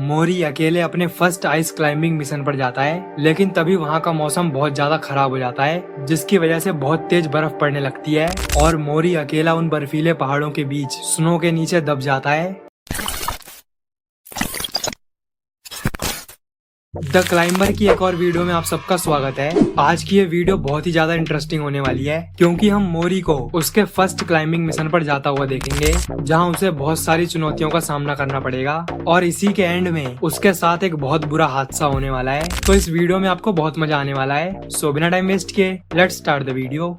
मोरी अकेले अपने first ice climbing mission पर जाता है, लेकिन तभी वहाँ का मौसम बहुत ज्यादा खराब हो जाता है, जिसकी वजह से बहुत तेज बर्फ पड़ने लगती है और मोरी अकेला उन बर्फीले पहाड़ों के बीच स्नो के नीचे दब जाता है। द क्लाइंबर की एक और वीडियो में आप सबका स्वागत है। आज की ये वीडियो बहुत ही ज्यादा इंटरेस्टिंग होने वाली है, क्योंकि हम मोरी को उसके फर्स्ट क्लाइंबिंग मिशन पर जाता हुआ देखेंगे, जहां उसे बहुत सारी चुनौतियों का सामना करना पड़ेगा और इसी के एंड में उसके साथ एक बहुत बुरा हादसा होने वाला है। तो इस वीडियो में आपको बहुत मजा आने वाला है। सो बिना टाइम वेस्ट किए लेट्स स्टार्ट द वीडियो।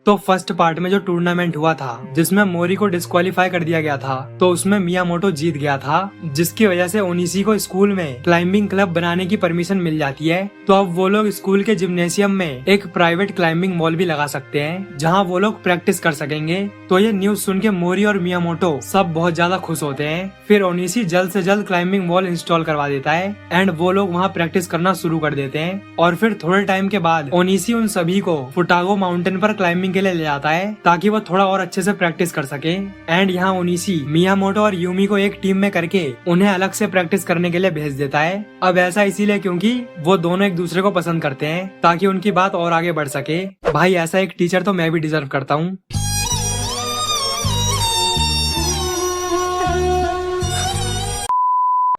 तो फर्स्ट पार्ट में जो टूर्नामेंट हुआ था, जिसमें मोरी को डिस्क्वालीफाई कर दिया गया था, तो उसमें मियामोटो जीत गया था, जिसकी वजह से ओनिशी को स्कूल में क्लाइंबिंग क्लब बनाने की परमिशन मिल जाती है। तो अब वो लोग स्कूल के जिम्नेशियम में एक प्राइवेट क्लाइंबिंग वॉल भी लगा सकते हैं, जहां वो लोग प्रैक्टिस कर सकेंगे। तो ये न्यूज सुन के मोरी और मियामोटो सब बहुत ज्यादा खुश होते हैं। फिर ओनिशी जल्द से जल्द क्लाइंबिंग वॉल इंस्टॉल करवा देता है एंड वो लोग वहाँ प्रैक्टिस करना शुरू कर देते हैं। और फिर थोड़े टाइम के बाद ओनिशी उन सभी को फुटागो माउंटेन पर क्लाइंबिंग के लिए ले जाता है, ताकि वो थोड़ा और अच्छे से प्रैक्टिस कर सके। एंड यहाँ ओनिशी मियामोटो और यूमी को एक टीम में करके उन्हें अलग से प्रैक्टिस करने के लिए भेज देता है। अब ऐसा इसीलिए क्योंकि वो दोनों एक दूसरे को पसंद करते हैं, ताकि उनकी बात और आगे बढ़ सके। भाई ऐसा एक टीचर तो मैं भी डिजर्व करता हूँ।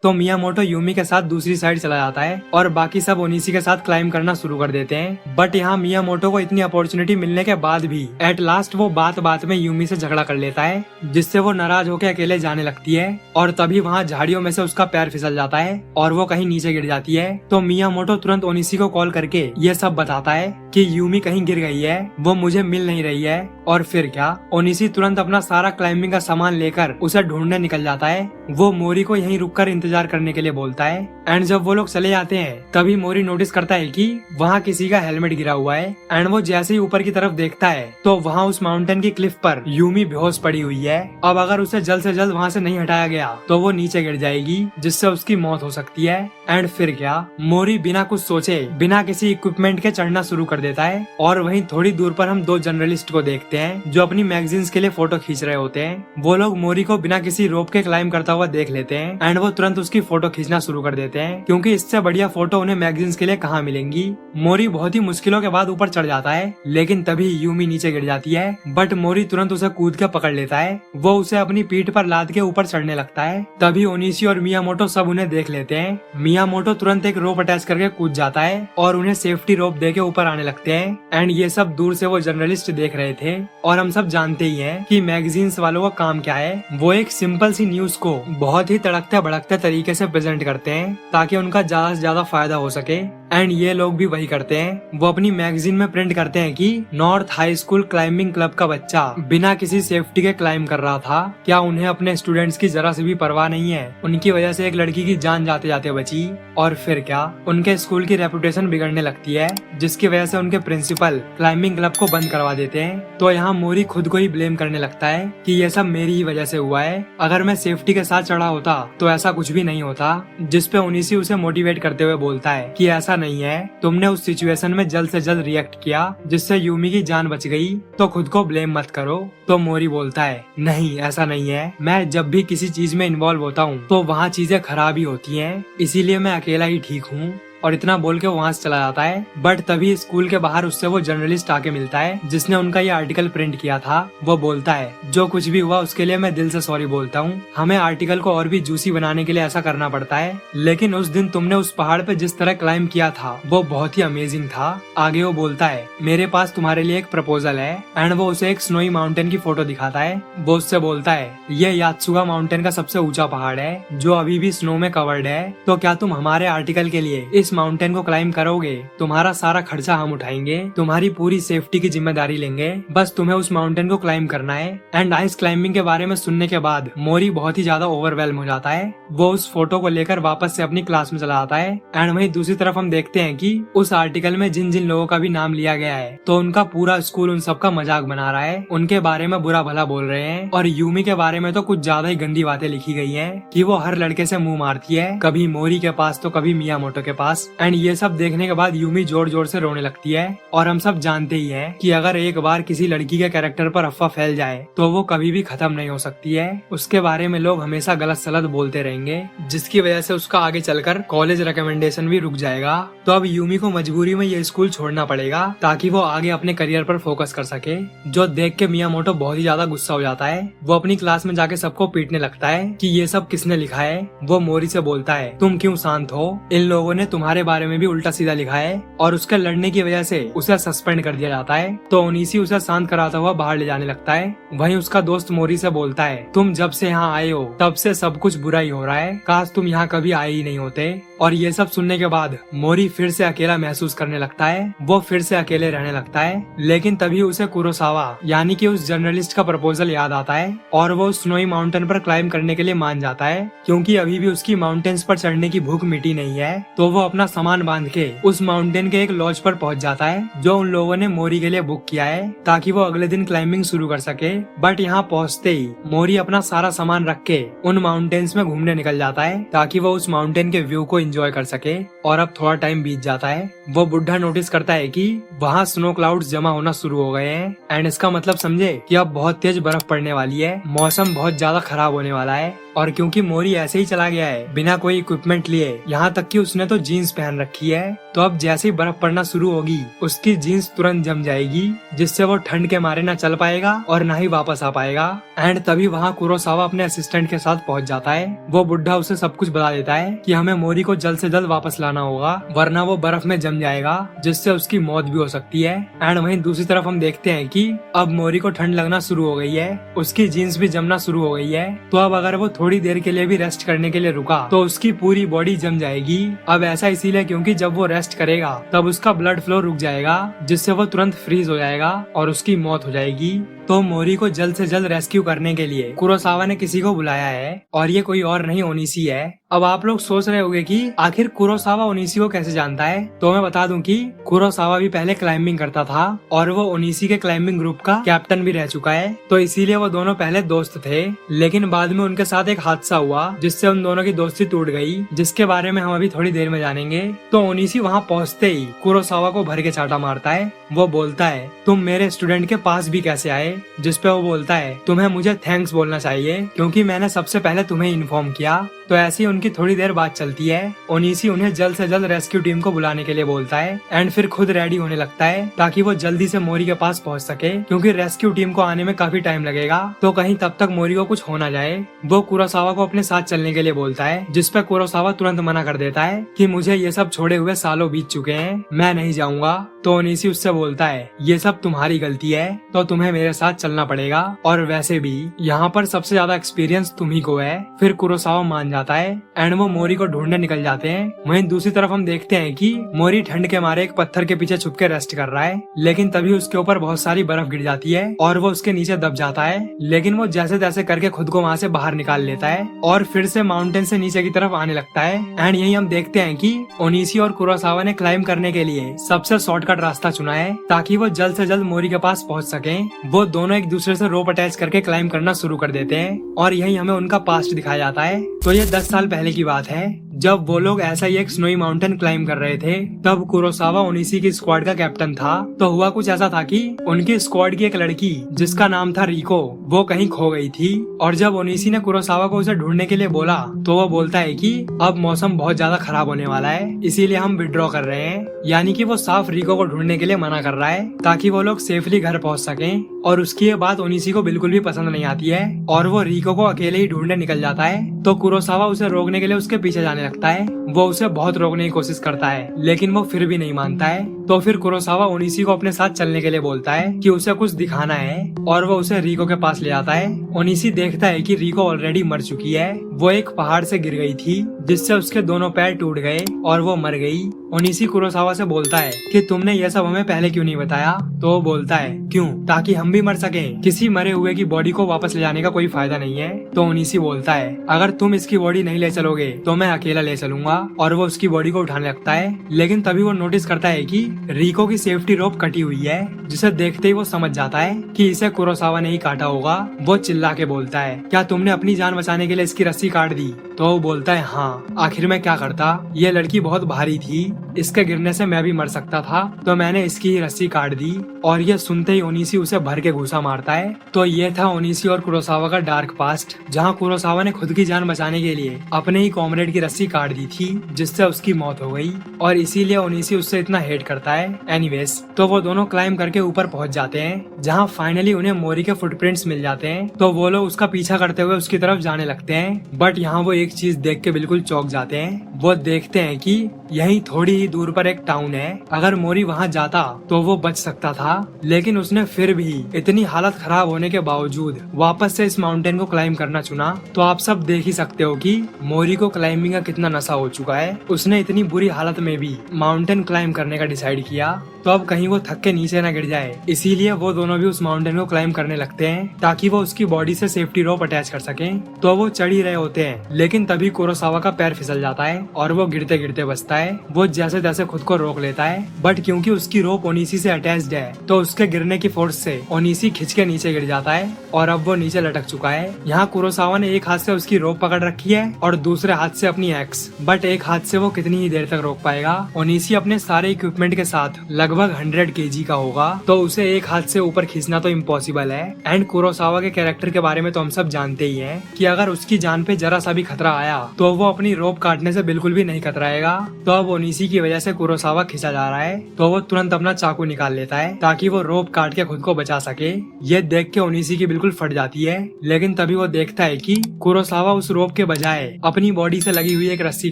तो मियामोटो यूमी के साथ दूसरी साइड चला जाता है और बाकी सब ओनिशी के साथ क्लाइंब करना शुरू कर देते हैं। बट यहाँ मियामोटो को इतनी अपॉर्चुनिटी मिलने के बाद भी एट लास्ट वो बात बात में यूमी से झगड़ा कर लेता है, जिससे वो नाराज होकर अकेले जाने लगती है। और तभी वहाँ झाड़ियों में से उसका पैर फिसल जाता है और वो कहीं नीचे गिर जाती है। तो मियामोटो तुरंत ओनिशी को कॉल करके ये सब बताता है कि यूमी कहीं गिर गई है, वो मुझे मिल नहीं रही है। और फिर क्या, ओनिशी तुरंत अपना सारा क्लाइंबिंग का सामान लेकर उसे ढूंढने निकल जाता है। वो मोरी को यहीं रुककर इंतजार करने के लिए बोलता है। एंड जब वो लोग चले जाते हैं, तभी मोरी नोटिस करता है कि वहाँ किसी का हेलमेट गिरा हुआ है। एंड वो जैसे ही ऊपर की तरफ देखता है, तो वहाँ उस माउंटेन की क्लिफ पर यूमी बेहोश पड़ी हुई है। अब अगर उसे जल्द से जल्द वहाँ से नहीं हटाया गया, तो वो नीचे गिर जाएगी, जिससे उसकी मौत हो सकती है। एंड फिर क्या, मोरी बिना कुछ सोचे बिना किसी इक्विपमेंट के चढ़ना शुरू कर देता है। और वहीं थोड़ी दूर पर हम दो जर्नलिस्ट को देखते हैं, जो अपनी मैगजीन्स के लिए फोटो खींच रहे होते हैं। वो लोग मोरी को बिना किसी रोप के क्लाइंब करता हुआ देख लेते हैं एंड वो तुरंत उसकी फोटो खींचना शुरू कर देते हैं, क्योंकि इससे बढ़िया फोटो उन्हें मैगजीन्स के लिए कहाँ मिलेंगी। मोरी बहुत ही मुश्किलों के बाद ऊपर चढ़ जाता है, लेकिन तभी यूमी नीचे गिर जाती है। बट मोरी तुरंत उसे कूद के पकड़ लेता है। वो उसे अपनी पीठ पर लाद के ऊपर चढ़ने लगता है। तभी ओनिशी और मियामोटो सब उन्हें देख लेते हैं। मियामोटो तुरंत एक रोप अटैच करके कूद जाता है और उन्हें सेफ्टी रोप देके ऊपर आने लगते हैं। एंड ये सब दूर से वो जर्नलिस्ट देख रहे थे। और हम सब जानते ही हैं कि मैगजीन्स वालों का काम क्या है। वो एक सिंपल सी न्यूज को बहुत ही तड़कते भड़कते तरीके से प्रेजेंट करते हैं, ताकि उनका ज्यादा से ज्यादा फायदा हो सके। एंड ये लोग भी वही करते हैं। वो अपनी मैगजीन में प्रिंट करते हैं कि north high school climbing club का बच्चा बिना किसी सेफ्टी के क्लाइंब कर रहा था। क्या उन्हें अपने स्टूडेंट्स की जरा से भी परवाह नहीं है? उनकी वजह से एक लड़की की जान जाते जाते बची। और फिर क्या, उनके स्कूल की रेपुटेशन बिगड़ने लगती है, जिसकी वजह से उनके प्रिंसिपल क्लाइंबिंग क्लब को बंद करवा देते हैं। तो यहाँ मोरी खुद को ही ब्लेम करने लगता है कि ये सब मेरी ही वजह से हुआ है। अगर मैं सेफ्टी के साथ चढ़ा होता तो ऐसा कुछ भी नहीं होता। जिसपे ओनिशी उसे मोटिवेट करते हुए बोलता है कि ऐसा नहीं है, तुमने उस सिचुएशन में जल्द से जल्द रिएक्ट किया, जिससे यूमी की जान बच गई, तो खुद को ब्लेम मत करो। तो मोरी बोलता है, नहीं ऐसा नहीं है, मैं जब भी किसी चीज में इन्वॉल्व होता हूँ तो वहाँ चीजें खराब ही होती हैं, इसीलिए मैं अकेला ही ठीक हूँ। और इतना बोल के वहाँ से चला जाता है। बट तभी स्कूल के बाहर उससे वो जर्नलिस्ट आके मिलता है, जिसने उनका ये आर्टिकल प्रिंट किया था। वो बोलता है, जो कुछ भी हुआ उसके लिए मैं दिल से सॉरी बोलता हूँ। हमें आर्टिकल को और भी जूसी बनाने के लिए ऐसा करना पड़ता है, लेकिन उस दिन तुमने उस पहाड़ पे जिस तरह क्लाइंब किया था वो बहुत ही अमेजिंग था। आगे वो बोलता है, मेरे पास तुम्हारे लिए एक प्रपोजल है। एंड वो उसे एक स्नोई माउंटेन की फोटो दिखाता है। वो उससे बोलता है, ये यात्सुगा माउंटेन का सबसे ऊंचा पहाड़ है, जो अभी भी स्नो में कवर्ड है। तो क्या तुम हमारे आर्टिकल के लिए इस माउंटेन को क्लाइंब करोगे? तुम्हारा सारा खर्चा हम उठाएंगे, तुम्हारी पूरी सेफ्टी की जिम्मेदारी लेंगे, बस तुम्हें उस माउंटेन को क्लाइंब करना है। एंड आइस क्लाइंबिंग के बारे में सुनने के बाद मोरी बहुत ही ज्यादा ओवरवेल्म हो जाता है। वो उस फोटो को लेकर वापस से अपनी क्लास में चला आता है। एंड वहीं दूसरी तरफ हम देखते हैं कि उस आर्टिकल में जिन जिन लोगों का भी नाम लिया गया है, तो उनका पूरा स्कूल उन सबका मजाक बना रहा है, उनके बारे में बुरा भला बोल रहे हैं। और यूमी के बारे में तो कुछ ज्यादा ही गंदी बातें लिखी गई है कि वो हर लड़के से मुंह मारती है, कभी मोरी के पास तो कभी मियामोटो के पास। बस। एंड ये सब देखने के बाद यूमी जोर जोर से रोने लगती है। और हम सब जानते ही हैं कि अगर एक बार किसी लड़की के कैरेक्टर पर अफवाह फैल जाए तो वो कभी भी खत्म नहीं हो सकती है। उसके बारे में लोग हमेशा गलत सलत बोलते रहेंगे, जिसकी वजह से उसका आगे चलकर कॉलेज रिकमेंडेशन भी रुक जाएगा। तो अब यूमी को मजबूरी में ये स्कूल छोड़ना पड़ेगा ताकि वो आगे अपने करियर पर फोकस कर सके। जो देख के मियामोटो बहुत ही ज्यादा गुस्सा हो जाता है। वो अपनी क्लास में जाके सबको पीटने लगता है कि ये सब किसने लिखा है। वो मोरी से बोलता है, तुम क्यों शांत हो, इन लोगों ने तुम्हारे बारे में भी उल्टा सीधा लिखा है। और उसके लड़ने की वजह से उसे सस्पेंड कर दिया जाता है। तो ओनीसी उसे शांत कराता हुआ बाहर ले जाने लगता है। वहीं उसका दोस्त मोरी से बोलता है, तुम जब से यहाँ आए हो तब से सब कुछ बुरा ही हो रहा है, काश तुम यहाँ कभी आए ही नहीं होते। और ये सब सुनने के बाद मोरी फिर से अकेला महसूस करने लगता है। वो फिर से अकेले रहने लगता है। लेकिन तभी उसे कुरोसावा यानी कि उस जर्नलिस्ट का प्रपोजल याद आता है और वो स्नोई माउंटेन पर क्लाइम करने के लिए मान जाता है, क्योंकि अभी भी उसकी माउंटेन्स पर चढ़ने की भूख मिटी नहीं है। तो वो अपना सामान बांध के उस माउंटेन के एक लॉज पर पहुंच जाता है जो उन लोगों ने मोरी के लिए बुक किया है ताकि वो अगले दिन क्लाइंबिंग शुरू कर सके। बट यहाँ पहुँचते ही मोरी अपना सारा सामान रख के उन माउंटेन्स में घूमने निकल जाता है ताकि वो उस माउंटेन के व्यू को एंजॉय कर सके। और अब थोड़ा टाइम बीत जाता है। वो बुढ़ा नोटिस करता है कि वहाँ स्नो क्लाउड्स जमा होना शुरू हो गए हैं। एंड इसका मतलब समझे कि अब बहुत तेज बर्फ पड़ने वाली है, मौसम बहुत ज्यादा खराब होने वाला है। और क्योंकि मोरी ऐसे ही चला गया है बिना कोई इक्विपमेंट लिए, यहाँ तक कि उसने तो जीन्स पहन रखी है, तो अब जैसे ही बर्फ पड़ना शुरू होगी उसकी जीन्स तुरंत जम जाएगी, जिससे वो ठंड के मारे ना चल पाएगा और ना ही वापस आ पाएगा। एंड तभी वहाँ कुरोसावा अपने असिस्टेंट के साथ पहुँच जाता है। वो बुढ़ा उसे सब कुछ बता देता है कि हमें मोरी को जल्द से जल्द वापस लाना होगा, वरना वो बर्फ में जम जाएगा, जिससे उसकी मौत भी हो सकती है। एंड वहीं दूसरी तरफ हम देखते हैं कि अब मोरी को ठंड लगना शुरू हो गई है, उसकी जीन्स भी जमना शुरू हो गई है। तो अब अगर वो थोड़ी देर के लिए भी रेस्ट करने के लिए रुका तो उसकी पूरी बॉडी जम जाएगी। अब ऐसा इसीलिए क्योंकि जब वो रेस्ट करेगा तब उसका ब्लड फ्लो रुक जाएगा, जिससे वो तुरंत फ्रीज हो जाएगा और उसकी मौत हो जाएगी। तो मोरी को जल्द से जल्द रेस्क्यू करने के लिए कुरोसावा ने किसी को बुलाया है और ये कोई और नहीं ओनीसी है। अब आप लोग सोच रहे होंगे कि आखिर कुरोसावा ओनीसी को कैसे जानता है, तो मैं बता दूं कि कुरोसावा भी पहले क्लाइंबिंग करता था और वो ओनीसी के क्लाइंबिंग ग्रुप का कैप्टन भी रह चुका है। तो इसीलिए वो दोनों पहले दोस्त थे, लेकिन बाद में उनके साथ एक हादसा हुआ जिससे उन दोनों की दोस्ती टूट गई, जिसके बारे में हम अभी थोड़ी देर में जानेंगे। तो ओनीसी वहाँ पहुँचते ही कुरोसावा को भर के चाटा मारता है। वो बोलता है, तुम मेरे स्टूडेंट के पास भी कैसे आए? जिसपे वो बोलता है, तुम्हें मुझे थैंक्स बोलना चाहिए क्योंकि मैंने सबसे पहले तुम्हें इन्फॉर्म किया। तो ऐसी उनकी थोड़ी देर बात चलती है। ओनीसी उन्हें जल्द से जल्द रेस्क्यू टीम को बुलाने के लिए बोलता है एंड फिर खुद रेडी होने लगता है ताकि वो जल्दी से मोरी के पास पहुंच सके, क्योंकि रेस्क्यू टीम को आने में काफी टाइम लगेगा। तो कहीं तब तक मोरी को कुछ हो ना जाए। वो कुरोसावा को अपने साथ चलने के लिए बोलता है, जिसपे कुरोसावा तुरंत मना कर देता है कि मुझे ये सब छोड़े हुए सालों बीत चुके हैं, मैं नहीं जाऊंगा। तो ओनीसी उससे बोलता है, ये सब तुम्हारी गलती है तो तुम्हें मेरे साथ चलना पड़ेगा, और वैसे भी यहाँ पर सबसे ज्यादा एक्सपीरियंस तुम्ही को है। फिर कुरोसावा मान जाता है एंड वो मोरी को ढूंढने निकल जाते हैं। वहीं दूसरी तरफ हम देखते हैं कि मोरी ठंड के मारे एक पत्थर के पीछे छुप के रेस्ट कर रहा है, लेकिन तभी उसके ऊपर बहुत सारी बर्फ गिर जाती है और वो उसके नीचे दब जाता है। लेकिन वो जैसे तैसे करके खुद को वहाँ से बाहर निकाल लेता है और फिर से माउंटेन से नीचे की तरफ आने लगता है। एंड यही हम देखते हैं कि ओनीसी और कुरोसावा ने क्लाइम करने के लिए सबसे शॉर्टकट रास्ता चुना है ताकि वो जल्द से जल्द मोरी के पास पहुँच सके। वो दोनों एक दूसरे से रोप अटैच करके क्लाइम करना शुरू कर देते हैं और यही हमें उनका पास्ट दिखाया जाता है। तो ये 10 साल पहले की बात है जब वो लोग ऐसा ही एक स्नोई माउंटेन क्लाइम कर रहे थे। तब कुरोसावा ओनीसी की स्क्वाड का कैप्टन था। तो हुआ कुछ ऐसा था कि उनकी स्क्वाड की एक लड़की जिसका नाम था रिको, वो कहीं खो गई थी। और जब ओनीसी ने कुरोसावा को उसे ढूंढने के लिए बोला तो वो बोलता है कि अब मौसम बहुत ज्यादा खराब होने वाला है, इसीलिए हम विड्रॉ कर रहे हैं। यानी कि वो साफ रिको को ढूंढने के लिए मना कर रहा है ताकि वो लोग सेफली घर पहुँच सके। और उसकी ये बात ओनीसी को बिल्कुल भी पसंद नहीं आती है और वो रिको को अकेले ही ढूंढने निकल जाता है। तो कुरोसावा उसे रोकने के लिए उसके पीछे जाने लगता है। वो उसे बहुत रोकने की कोशिश करता है लेकिन वो फिर भी नहीं मानता है। तो फिर कुरोसावा ओनीसी को अपने साथ चलने के लिए बोलता है कि उसे कुछ दिखाना है और वो उसे रिको के पास ले आता है। ओनीसी देखता है कि रिको ऑलरेडी मर चुकी है। वो एक पहाड़ से गिर गई थी जिससे उसके दोनों पैर टूट गए और वो मर गई। ओनीसी कुरोसावा से बोलता है कि तुमने ये सब हमें पहले क्यों नहीं बताया? तो वो बोलता है, क्यों? ताकि हम भी मर सकें। किसी मरे हुए की बॉडी को वापस ले जाने का कोई फायदा नहीं है। तो ओनीसी बोलता है, अगर तुम इसकी बॉडी नहीं ले चलोगे तो मैं अकेला ले चलूंगा। और वो उसकी बॉडी को उठाने लगता है, लेकिन तभी वो नोटिस करता है कि रिको की सेफ्टी रोप कटी हुई है, जिसे देखते ही वो समझ जाता है कि इसे कुरोसावा ने ही काटा होगा। वो चिल्ला के बोलता है, क्या तुमने अपनी जान बचाने के लिए इसकी रस्सी काट दी? तो वो बोलता है हाँ, आखिर मैं क्या करता, ये लड़की बहुत भारी थी, इसके गिरने से मैं भी मर सकता था, तो मैंने इसकी ही रस्सी काट दी। और ये सुनते ही ओनीसी उसे भर के घूसा मारता है। तो ये था ओनीसी और कुरोसावा का डार्क पास्ट, जहाँ कुरोसावा ने खुद की जान बचाने के लिए अपने ही कॉमरेड की रस्सी काट दी थी, जिससे उसकी मौत हो गई, और इसीलिए ओनीसी उससे इतना हेट करता है। एनीवेज, तो वो दोनों क्लाइम करके ऊपर पहुंच जाते हैं, जहाँ फाइनली उन्हें मोरी के फुटप्रिंट्स मिल जाते हैं। तो वो लोग उसका पीछा करते हुए उसकी तरफ जाने लगते हैं, बट यहाँ वो एक चीज देख के बिल्कुल चौंक जाते हैं। वो देखते हैं कि यहीं थोड़ी ही दूर पर एक टाउन है, अगर मोरी वहाँ जाता तो वो बच सकता था, लेकिन उसने फिर भी इतनी हालत खराब होने के बावजूद वापस से इस माउंटेन को क्लाइम करना चुना। तो आप सब देख ही सकते हो कि मोरी को क्लाइंबिंग का कितना नशा हो चुका है। उसने इतनी बुरी हालत में भी माउंटेन क्लाइम करने का डिसाइड किया, तो अब कहीं वो थक के नीचे न गिर जाए, इसीलिए वो दोनों भी उस माउंटेन को क्लाइम करने लगते हैं, ताकि वो उसकी बॉडी से सेफ्टी रोप अटैच कर सकें। तो वो चढ़ ही रहे होते हैं, लेकिन तभी कुरोसावा का पैर फिसल जाता है और वो गिरते गिरते बचता है। वो जैसे तैसे खुद को रोक लेता है, बट क्योंकि उसकी रोप ओनीसी से अटैच्ड है, तो उसके गिरने की फोर्स से ओनीसी खिंच के नीचे गिर जाता है और अब वो नीचे लटक चुका है। यहाँ कुरोसावा ने एक हाथ से उसकी रोप पकड़ रखी है और दूसरे हाथ से अपनी एक्स, बट एक हाथ से वो कितनी ही देर तक रोक पाएगा। ओनीसी अपने सारे इक्विपमेंट के साथ लगभग 100 kg का होगा, तो उसे एक हाथ से ऊपर खींचना तो इम्पॉसिबल है। एंड कुरोसावा के कैरेक्टर के बारे में तो हम सब जानते ही हैं कि अगर उसकी जान पे जरा सा भी खतरा आया तो वो अपनी रोप काटने से बिल्कुल भी नहीं कतराएगा। तो अब ओनीसी की वजह से कुरोसावा खींचा जा रहा है, तो वो तुरंत अपना चाकू निकाल लेता है ताकि वो रोप काट के खुद को बचा सके। ये देख के ओनीसी की बिल्कुल फट जाती है, लेकिन तभी वो देखता है कि कुरोसावा उस रोप के बजाय अपनी बॉडी से लगी हुई एक रस्सी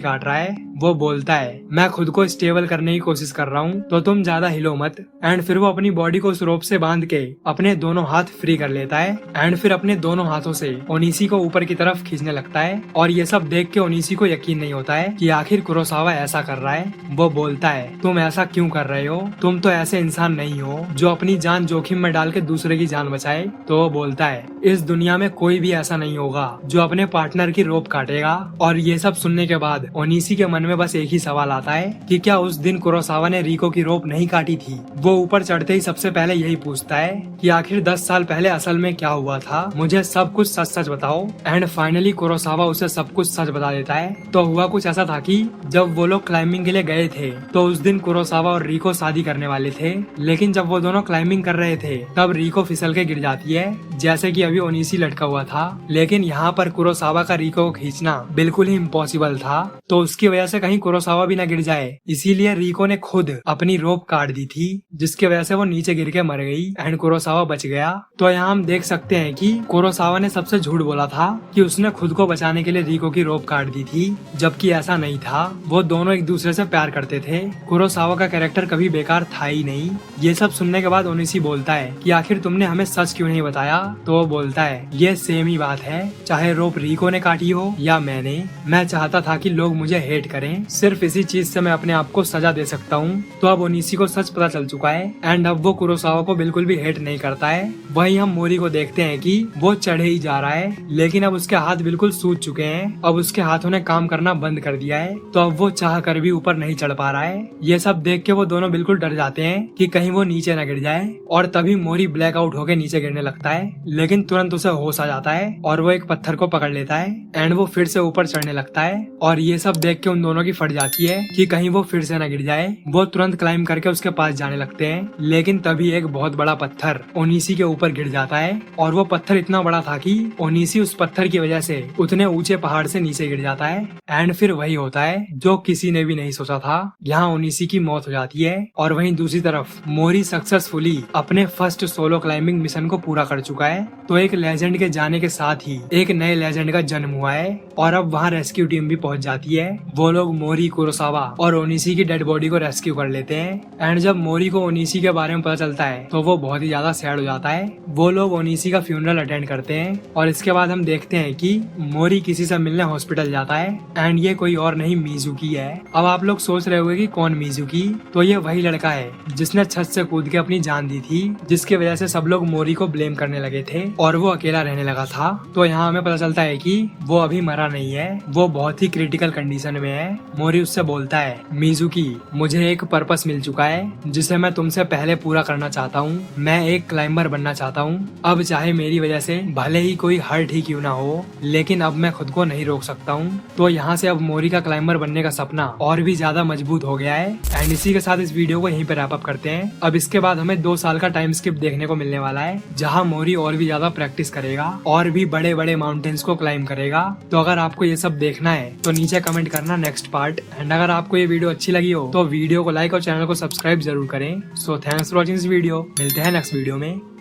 काट रहा है। वो बोलता है, मैं खुद को स्टेबल करने की कोशिश कर रहा हूँ, तो तुम ज्यादा हिलो मत। एंड फिर वो अपनी बॉडी को उस रोप से बांध के अपने दोनों हाथ फ्री कर लेता है, एंड फिर अपने दोनों हाथों से ओनीसी को ऊपर की तरफ खींचने लगता है। और ये सब देख के ओनीसी को यकीन नहीं होता है कि आखिर कुरोसावा ऐसा कर रहा है। वो बोलता है, तुम ऐसा क्यों कर रहे हो, तुम तो ऐसे इंसान नहीं हो जो अपनी जान जोखिम में डाल के दूसरे की जान बचाए। तो वो बोलता है, इस दुनिया में कोई भी ऐसा नहीं होगा जो अपने पार्टनर की रोप काटेगा। और ये सब सुनने के बाद ओनीसी के मन में बस एक ही सवाल आता है कि क्या उस दिन कुरोसावा ने रिको की रोप नहीं काटी थी। वो ऊपर चढ़ते ही सबसे पहले यही पूछता है कि आखिर 10 साल पहले असल में क्या हुआ था, मुझे सब कुछ सच सच बताओ। एंड फाइनली कुरोसावा उसे सब कुछ सच बता देता है। तो हुआ कुछ ऐसा था कि जब वो लोग क्लाइंबिंग के लिए गए थे, तो उस दिन कुरोसावा और रिको शादी करने वाले थे, लेकिन जब वो दोनों क्लाइंबिंग कर रहे थे तब रिको फिसल के गिर जाती है, जैसे कि अभी ओनीसी लटका हुआ था। लेकिन यहाँ पर कुरोसावा का रिको को खींचना बिल्कुल ही इम्पॉसिबल था, तो उसकी वजह से कहीं कुरोसावा भी न गिर जाए, इसीलिए रिको ने खुद अपनी रोप काट दी थी, जिसकी वजह से वो नीचे गिर के मर गई एंड कुरोसावा बच गया। तो यहाँ हम देख सकते हैं कि कुरोसावा ने सबसे झूठ बोला था कि उसने खुद को बचाने के लिए रिको की रोप काट दी थी, जबकि ऐसा नहीं था। वो दोनों एक दूसरे से प्यार करते थे। कुरोसावा का कैरेक्टर कभी बेकार था ही नहीं। ये सब सुनने के बाद ओनीसी बोलता है कि आखिर तुमने हमें सच क्यों नहीं बताया। तो वो बोलता है, ये सेम ही बात है, चाहे रोप रिको ने काटी हो या मैंने। मैं चाहता था कि लोग मुझे हेट करें, सिर्फ इसी चीज से मैं अपने आप को सजा दे सकता हूँ। तो अब ओनीसी को सच पता चल चुका है एंड अब वो कुरोसावा को बिल्कुल भी हेट नहीं करता है। वहीं हम मोरी को देखते हैं कि वो चढ़े ही जा रहा है, लेकिन अब उसके हाथ बिल्कुल सूज चुके हैं। अब उसके हाथों ने काम करना बंद कर दिया है, तो अब वो चाह कर भी ऊपर नहीं चढ़ पा रहा है। ये सब देख के वो दोनों बिल्कुल डर जाते हैं कि कहीं वो नीचे न गिर जाए। और तभी मोरी ब्लैकआउट होकर नीचे गिरने लगता है, लेकिन तुरंत उसे होश आ जाता है और वो एक पत्थर को पकड़ लेता है एंड वो फिर से ऊपर चढ़ने लगता है। और ये सब देख के उन दोनों की फट जाती है कि कहीं वो फिर से न गिर जाए। वो तुरंत क्लाइम करके उसके पास जाने लगते हैं, लेकिन तभी एक बहुत बड़ा पत्थर ओनीसी के ऊपर गिर जाता है। और वो पत्थर इतना बड़ा था कि ओनीसी उस पत्थर की वजह से उतने ऊंचे पहाड़ से नीचे गिर जाता है। एंड फिर वही होता है जो किसी ने भी नहीं सोचा था, यहाँ ओनीसी की मौत हो जाती है। और वहीं दूसरी तरफ मोरी सक्सेसफुली अपने फर्स्ट सोलो क्लाइंबिंग मिशन को पूरा कर चुका है। तो एक लेजेंड के जाने के साथ ही एक नए लेजेंड का जन्म हुआ है और अब वहाँ रेस्क्यू टीम भी पहुंच जाती है। वो लोग मोरी, कुरोसावा और ओनीसी की डेड बॉडी को रेस्क्यू कर लेते हैं। एंड जब मोरी को ओनीसी के बारे में पता चलता है तो वो बहुत ही ज्यादा सैड हो जाता है। वो लोग ओनीसी का फ्यूनरल अटेंड करते हैं और इसके बाद हम देखते हैं कि मोरी किसी से मिलने हॉस्पिटल जाता है एंड ये कोई और नहीं मिजुकी है। अब आप लोग सोच रहे होंगे कि कौन मिजुकी, तो ये वही लड़का है जिसने छत से कूद के अपनी जान दी थी, जिसकी वजह से सब लोग मोरी को ब्लेम करने लगे थे और वो अकेला रहने लगा था। तो यहाँ हमें पता चलता है कि वो अभी मरा नहीं है, वो बहुत ही क्रिटिकल कंडीशन में है। मोरी उससे बोलता है, मिजुकी मुझे एक पर्पस मिल चुका है जिसे मैं तुमसे पहले पूरा करना चाहता हूँ। मैं एक क्लाइंबर बनना चाहता हूँ। अब चाहे मेरी वजह से भले ही कोई हर्ट ही क्यों ना हो, लेकिन अब मैं खुद को नहीं रोक सकता हूँ। तो यहाँ से अब मोरी का क्लाइंबर बनने का सपना और भी ज्यादा मजबूत हो गया है। एंड इसी के साथ इस वीडियो को यहीं पे रैप अप करते हैं। अब इसके बाद हमें 2 साल का टाइम स्किप देखने को मिलने वाला है, जहाँ मोरी और भी ज्यादा प्रैक्टिस करेगा और भी बड़े बड़े माउंटेन्स को क्लाइम करेगा। तो अगर आपको ये सब देखना है तो नीचे कमेंट करना नेक्स्ट पार्ट। एंड अगर आपको ये वीडियो अच्छी लगी हो तो वीडियो को लाइक और चैनल को सब्सक्राइब जरूर करें। So thanks for watching this video. मिलते हैं नेक्स्ट वीडियो में।